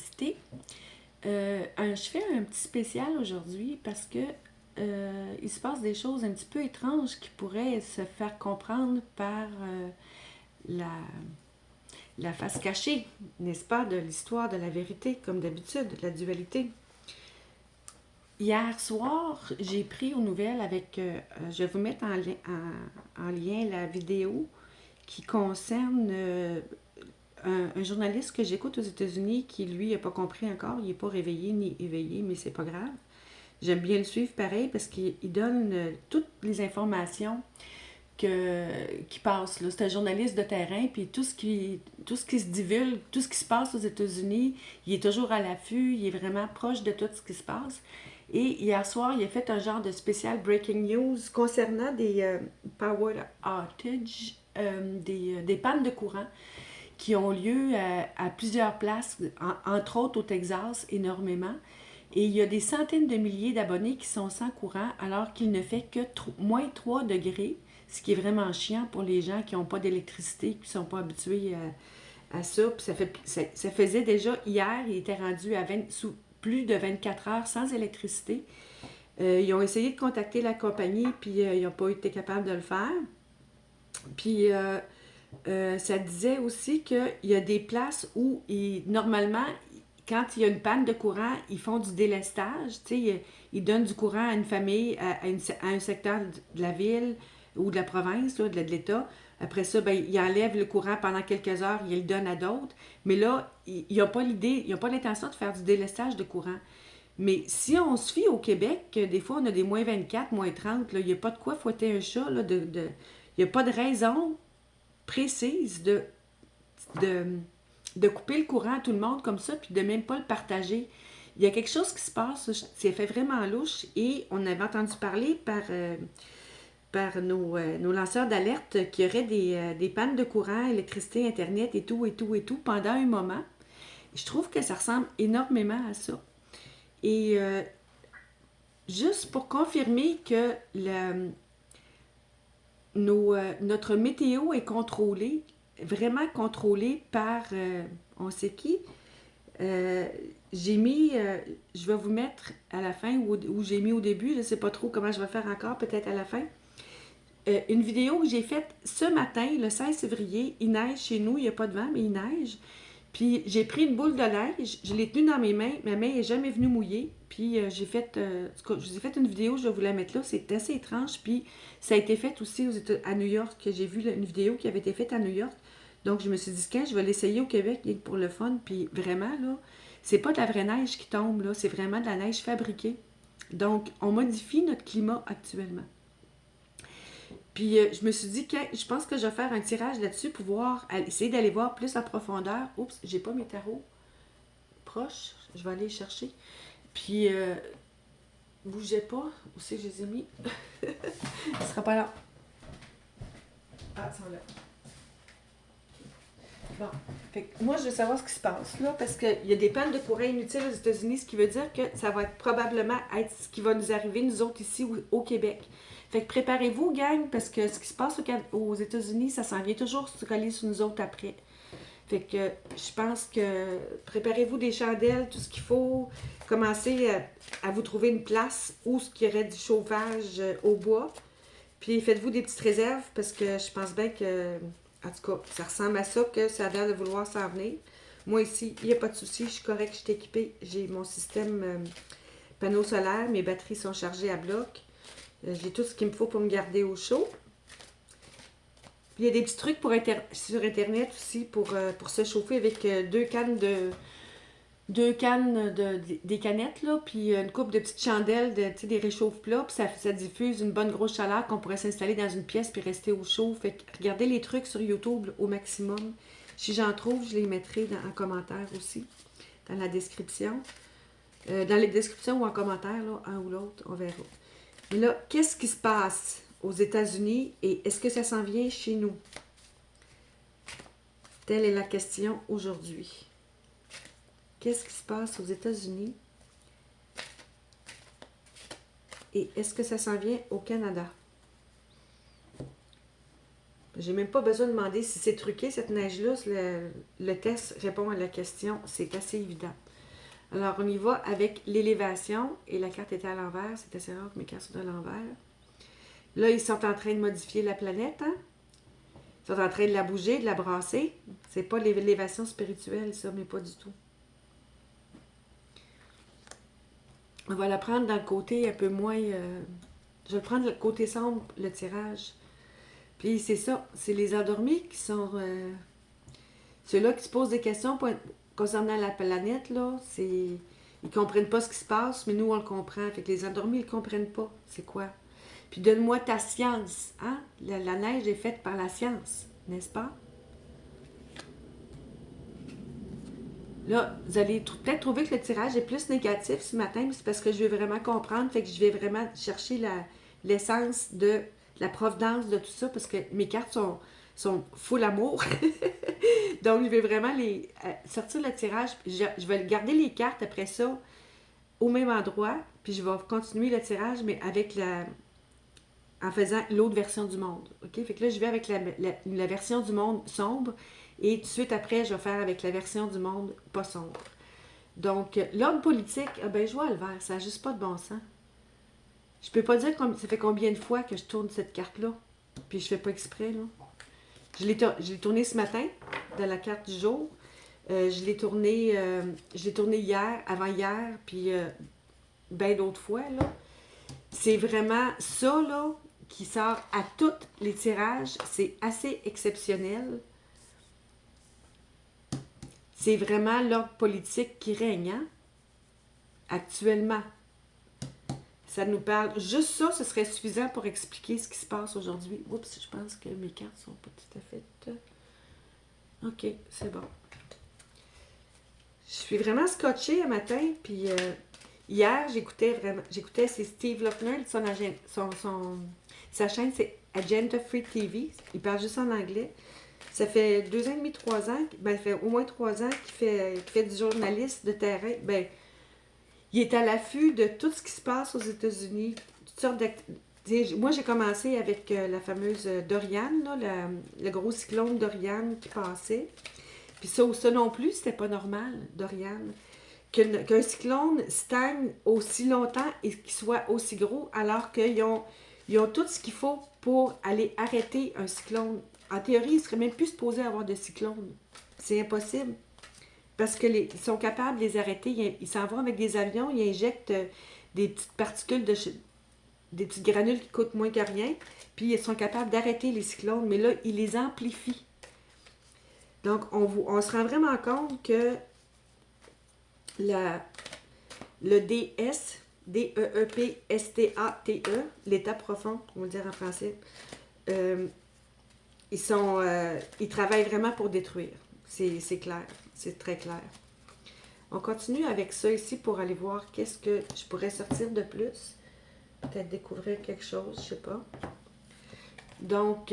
l'électricité. Je fais un petit spécial aujourd'hui parce que il se passe des choses un petit peu étranges qui pourraient se faire comprendre par la, la face cachée, n'est-ce pas, de l'histoire de la vérité, comme d'habitude, la dualité. Hier soir, j'ai pris aux nouvelles avec, je vais vous mettre en lien la vidéo qui concerne un journaliste que j'écoute aux États-Unis qui, lui, n'a pas compris encore. Il n'est pas réveillé ni éveillé, mais c'est pas grave. J'aime bien le suivre pareil parce qu'il donne toutes les informations qui passent. C'est un journaliste de terrain, puis tout ce qui se divulgue, tout ce qui se passe aux États-Unis, il est toujours à l'affût, il est vraiment proche de tout ce qui se passe. Et hier soir, il a fait un genre de spécial breaking news concernant des power outages, des pannes de courant qui ont lieu à plusieurs places, entre autres au Texas, énormément. Et il y a des centaines de milliers d'abonnés qui sont sans courant alors qu'il ne fait que moins 3 degrés, ce qui est vraiment chiant pour les gens qui n'ont pas d'électricité, qui ne sont pas habitués à ça. Puis ça faisait déjà hier, il était rendu à sous plus de 24 heures sans électricité. Ils ont essayé de contacter la compagnie, puis ils n'ont pas été capables de le faire. Puis ça disait aussi qu'il y a des places où, normalement, quand il y a une panne de courant, ils font du délestage. Ils donnent du courant à une famille, à un secteur de la ville ou de la province, là, de l'État. Après ça, ben, ils enlèvent le courant pendant quelques heures, ils le donnent à d'autres. Mais là, ils n'ont pas l'idée, ils n'ont pas l'intention de faire du délestage de courant. Mais si on se fie au Québec, des fois on a des moins 24, moins 30, il n'y a pas de quoi fouetter un chat. Il n'y a pas de raison précise de, de couper le courant à tout le monde comme ça, puis de même pas le partager. Il y a quelque chose qui se passe, c'est fait vraiment louche, et on avait entendu parler par nos lanceurs d'alerte qu'il y aurait des pannes de courant, électricité, internet et tout, et tout, et tout, pendant un moment. Je trouve que ça ressemble énormément à ça. Et juste pour confirmer que notre météo est contrôlée, vraiment contrôlée par on sait qui. Euh, j'ai mis, je vais vous mettre à la fin ou j'ai mis au début, je ne sais pas trop comment je vais faire encore, peut-être à la fin. Une vidéo que j'ai faite ce matin, le 16 février. Il neige chez nous, il n'y a pas de vent, mais il neige. Puis j'ai pris une boule de neige, je l'ai tenue dans mes mains, ma main n'est jamais venue mouiller. Puis je vous ai fait une vidéo, je vais vous la mettre là, c'est assez étrange. Puis ça a été fait aussi à New York, que j'ai vu une vidéo qui avait été faite à New York. Donc je me suis dit, quand je vais l'essayer au Québec pour le fun. Puis vraiment, là, c'est pas de la vraie neige qui tombe, là, c'est vraiment de la neige fabriquée. Donc on modifie notre climat actuellement. Puis je me suis dit que je pense que je vais faire un tirage là-dessus pour essayer d'aller voir plus en profondeur. Oups, j'ai pas mes tarots proches. Je vais aller les chercher. Puis bougez pas. Où c'est que je les ai mis? Ce sera pas là. Ah, ils sont là. Bon. Fait que moi, je veux savoir ce qui se passe là, parce qu'il y a des pannes de courant inutiles aux États-Unis, ce qui veut dire que ça va probablement être ce qui va nous arriver, nous autres, ici au Québec. Fait que préparez-vous, gang, parce que ce qui se passe aux États-Unis, ça s'en vient toujours se coller sur nous autres après. Fait que je pense que préparez-vous des chandelles, tout ce qu'il faut. Commencez à vous trouver une place où il y aurait du chauffage au bois. Puis faites-vous des petites réserves parce que je pense bien que, en tout cas, ça ressemble à ça que ça a l'air de vouloir s'en venir. Moi ici, il n'y a pas de souci, je suis correcte, je suis équipée. J'ai mon système panneau solaire, mes batteries sont chargées à bloc. J'ai tout ce qu'il me faut pour me garder au chaud. Puis il y a des petits trucs sur Internet aussi pour se chauffer avec des canettes, là, puis une coupe de petites chandelles, des réchauffe-plats, puis ça diffuse une bonne grosse chaleur qu'on pourrait s'installer dans une pièce puis rester au chaud. Fait que regardez les trucs sur YouTube au maximum. Si j'en trouve, je les mettrai en commentaire aussi, dans la description. Dans les descriptions ou en commentaire, là, un ou l'autre, on verra. Mais là, qu'est-ce qui se passe aux États-Unis et est-ce que ça s'en vient chez nous? Telle est la question aujourd'hui. Qu'est-ce qui se passe aux États-Unis et est-ce que ça s'en vient au Canada? J'ai même pas besoin de demander si c'est truqué cette neige-là. Le test répond à la question. C'est assez évident. Alors, on y va avec l'élévation. Et la carte était à l'envers. C'est assez rare que mes cartes soient à l'envers. Là, ils sont en train de modifier la planète. Hein? Ils sont en train de la bouger, de la brasser. C'est pas l'élévation spirituelle, ça, mais pas du tout. On va la prendre dans le côté un peu moins... je vais prendre le côté sombre, le tirage. Puis c'est ça, c'est les endormis qui sont... ceux-là qui se posent des questions concernant la planète, là, c'est... Ils comprennent pas ce qui se passe, mais nous, on le comprend. Fait que les endormis, ils comprennent pas. C'est quoi? Puis donne-moi ta science. Hein? La neige est faite par la science, n'est-ce pas? Là, vous allez peut-être trouver que le tirage est plus négatif ce matin, mais c'est parce que je vais vraiment comprendre, fait que je vais vraiment chercher l'essence de la provenance de tout ça, parce que mes cartes sont full amour. Donc, je vais vraiment sortir le tirage. Je vais garder les cartes après ça au même endroit, puis je vais continuer le tirage, mais avec en faisant l'autre version du monde. OK? Fait que là, je vais avec la version du monde sombre, et tout de suite après, je vais faire avec la version du monde pas sombre. Donc, l'ordre politique, ben, je vois le vert, ça n'a juste pas de bon sens. Je peux pas dire ça fait combien de fois que je tourne cette carte-là, puis je fais pas exprès, là. Je l'ai tourné ce matin, dans la carte du jour. Je l'ai tourné hier, avant-hier, puis bien d'autres fois, là. C'est vraiment ça, là, qui sort à tous les tirages. C'est assez exceptionnel. C'est vraiment l'ordre politique qui règne, hein? Actuellement. Ça nous parle. Juste ça, ce serait suffisant pour expliquer ce qui se passe aujourd'hui. Oups, je pense que mes cartes sont pas tout à fait... OK, c'est bon. Je suis vraiment scotchée un matin, puis hier, j'écoutais, c'est Steve Lochner, sa chaîne, c'est Agenda Free TV. Il parle juste en anglais. Ça fait 2 ans et demi, 3 ans, ben, ça fait au moins 3 ans qu'il fait du journaliste de terrain. Ben, il est à l'affût de tout ce qui se passe aux États-Unis, toutes sortes d'activités. Moi, j'ai commencé avec la fameuse Dorian, là, le gros cyclone Dorian qui passait. Puis ça non plus, c'était pas normal, Dorian. Qu'un cyclone stagne aussi longtemps et qu'il soit aussi gros, alors ils ont tout ce qu'il faut pour aller arrêter un cyclone. En théorie, ils ne seraient même plus supposés avoir de cyclone. C'est impossible. Parce qu'ils sont capables de les arrêter. Ils s'en vont avec des avions, ils injectent des petites particules, des petites granules qui coûtent moins que rien, puis ils sont capables d'arrêter les cyclones. Mais là, ils les amplifient. Donc, on se rend vraiment compte que le DS, D-E-E-P-S-T-A-T-E, l'état profond, on va dire en français, ils travaillent vraiment pour détruire. C'est clair, c'est très clair. On continue avec ça ici pour aller voir qu'est-ce que je pourrais sortir de plus. Peut-être découvrir quelque chose, je sais pas. Donc,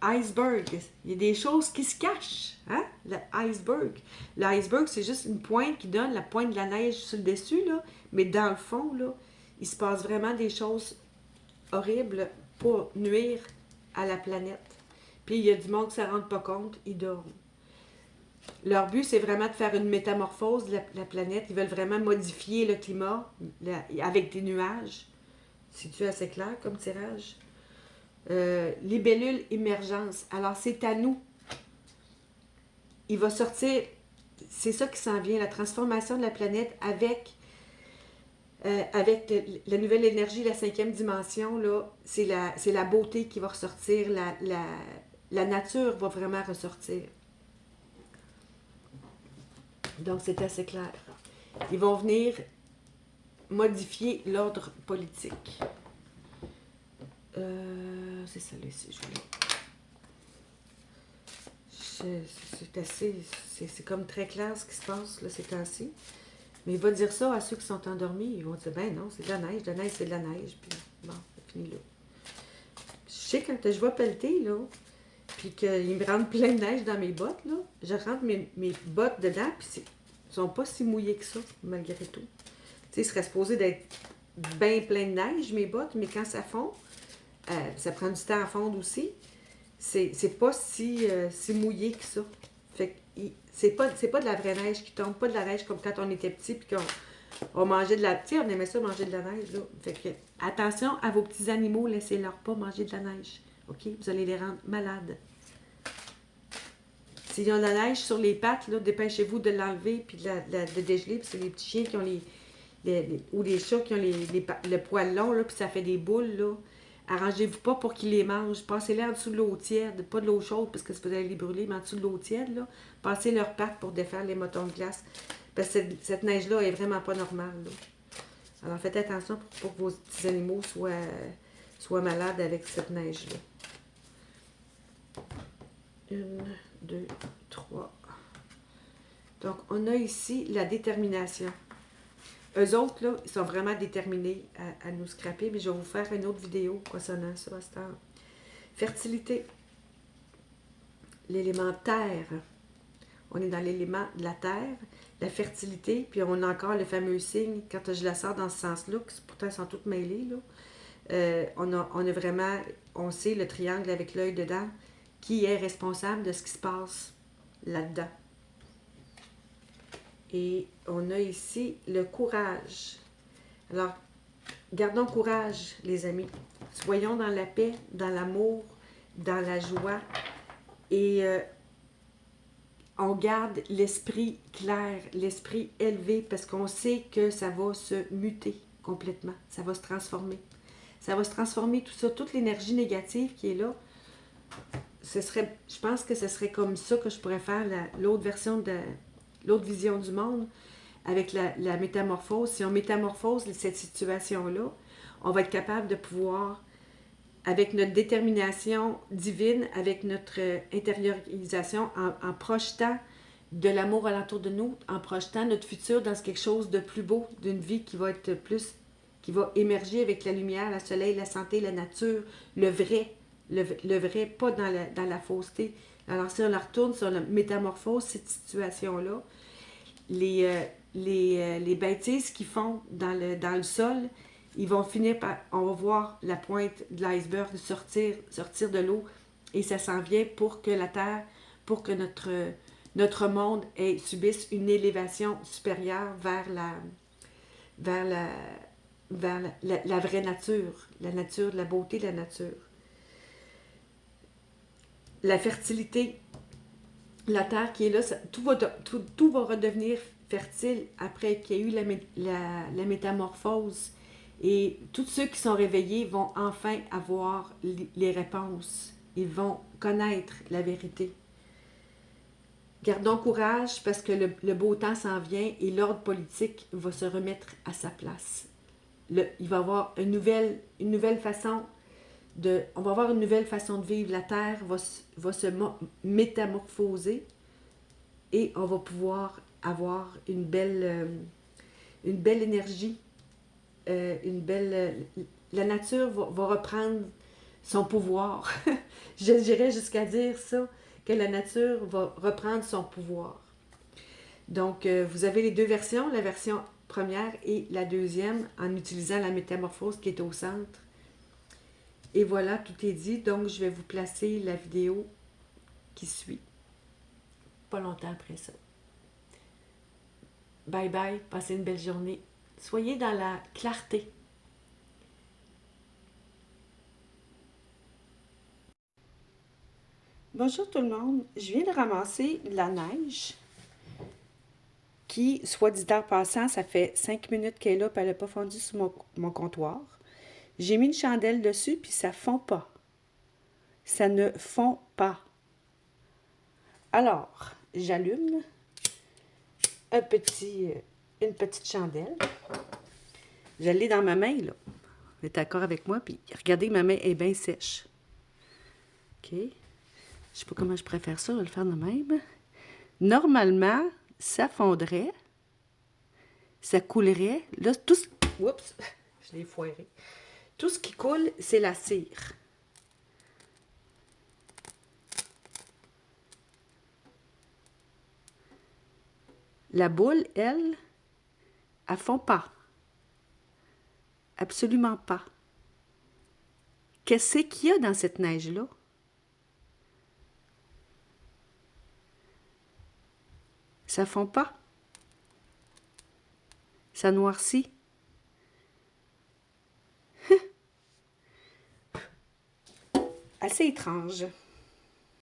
iceberg. Il y a des choses qui se cachent. Hein? L'iceberg. L'iceberg, c'est juste une pointe qui donne la pointe de la neige sur le dessus, là. Mais dans le fond, là, il se passe vraiment des choses horribles pour nuire à la planète. Puis il y a du monde qui ne s'en rendent pas compte, ils dorment. Leur but, c'est vraiment de faire une métamorphose de la planète. Ils veulent vraiment modifier le climat avec des nuages. C'est-tu assez clair comme tirage? Libellule émergence. Alors, c'est à nous. Il va sortir, c'est ça qui s'en vient, la transformation de la planète avec la nouvelle énergie, la 5e dimension, là, c'est la beauté qui va ressortir, la nature va vraiment ressortir. Donc, c'est assez clair. Ils vont venir modifier l'ordre politique. C'est ça, là, ici, c'est assez... C'est comme très clair ce qui se passe, là, ces temps-ci. Mais il va dire ça à ceux qui sont endormis. Ils vont dire, ben non, c'est de la neige, c'est de la neige. Puis bon, c'est fini là. Je sais quand je vais pelleter, là, puis qu'ils me rentrent plein de neige dans mes bottes, là, je rentre mes bottes dedans, puis ils sont pas si mouillés que ça, malgré tout. Tu sais, ils seraient supposés d'être bien plein de neige, mes bottes, mais quand ça fond, ça prend du temps à fondre aussi, c'est pas si mouillé que ça. Fait que c'est pas de la vraie neige qui tombe, pas de la neige comme quand on était petit puis qu'on mangeait de la... Tu sais, on aimait ça manger de la neige, là. Fait que, attention à vos petits animaux, laissez-leur pas manger de la neige. OK? Vous allez les rendre malades. S'il y a de la neige sur les pattes, là, dépêchez-vous de l'enlever puis de dégeler, puis c'est les petits chiens qui ont ou les chats qui ont le poil long, là, puis ça fait des boules, là. Arrangez-vous pas pour qu'ils les mangent. Passez-les en dessous de l'eau tiède. Pas de l'eau chaude parce que vous allez les brûler, mais en dessous de l'eau tiède, là. Passez leurs pattes pour défaire les motons de glace. Parce que cette neige-là est vraiment pas normale, là. Alors faites attention pour que vos petits animaux soient malades avec cette neige-là. 1, 2, 3. Donc, on a ici la détermination. Eux autres, là, ils sont vraiment déterminés à nous scraper, mais je vais vous faire une autre vidéo concernant ça à cette heure. Fertilité. L'élément terre. On est dans l'élément de la terre, la fertilité, puis on a encore le fameux signe, quand je la sors dans ce sens-là, pourtant elles sont toutes mêlées, là. On a vraiment, on sait le triangle avec l'œil dedans, qui est responsable de ce qui se passe là-dedans. Et on a ici le courage. Alors, gardons courage, les amis. Soyons dans la paix, dans l'amour, dans la joie. Et on garde l'esprit clair, l'esprit élevé, parce qu'on sait que ça va se muter complètement. Ça va se transformer. Ça va se transformer, tout ça, toute l'énergie négative qui est là. Je pense que ce serait comme ça que je pourrais faire l'autre version l'autre vision du monde avec la métamorphose. Si on métamorphose cette situation-là, on va être capable de pouvoir, avec notre détermination divine, avec notre intériorisation, en projetant de l'amour alentour de nous, en projetant notre futur dans quelque chose de plus beau, d'une vie qui va être plus, qui va émerger avec la lumière, le soleil, la santé, la nature, le vrai, le vrai, pas dans la fausseté. Alors si on la retourne, si on la métamorphose, cette situation-là, les bêtises qu'ils font dans le sol, ils vont finir par... On va voir la pointe de l'iceberg sortir de l'eau et ça s'en vient pour que la Terre, pour que notre monde subisse une élévation supérieure vers la vraie nature, la nature, la beauté de la nature. La fertilité, la terre qui est là, tout va redevenir fertile après qu'il y ait eu la métamorphose. Et tous ceux qui sont réveillés vont enfin avoir les réponses. Ils vont connaître la vérité. Gardons courage parce que le beau temps s'en vient et l'ordre politique va se remettre à sa place. Il va y avoir une nouvelle façon on va avoir une nouvelle façon de vivre. La Terre va se métamorphoser et on va pouvoir avoir une belle énergie, la nature va reprendre son pouvoir. Je dirais jusqu'à dire ça, que la nature va reprendre son pouvoir. Donc, vous avez les deux versions, la version première et la deuxième, en utilisant la métamorphose qui est au centre. Et voilà, tout est dit. Donc, je vais vous placer la vidéo qui suit. Pas longtemps après ça. Bye bye, passez une belle journée. Soyez dans la clarté. Bonjour tout le monde. Je viens de ramasser de la neige qui, soit dit en passant, ça fait 5 minutes qu'elle est là et elle n'a pas fondu sur mon comptoir. J'ai mis une chandelle dessus puis ça ne fond pas. Ça ne fond pas. Alors, j'allume une petite chandelle. Je l'ai dans ma main, là. Vous êtes d'accord avec moi? Puis regardez, ma main est bien sèche. OK? Je ne sais pas comment je préfère ça, je vais le faire de même. Normalement, ça fondrait, ça coulerait. Là, oups, je l'ai foiré. Tout ce qui coule, c'est la cire. La boule, elle fond pas. Absolument pas. Qu'est-ce qu'il y a dans cette neige-là? Ça fond pas. Ça noircit. Assez étrange.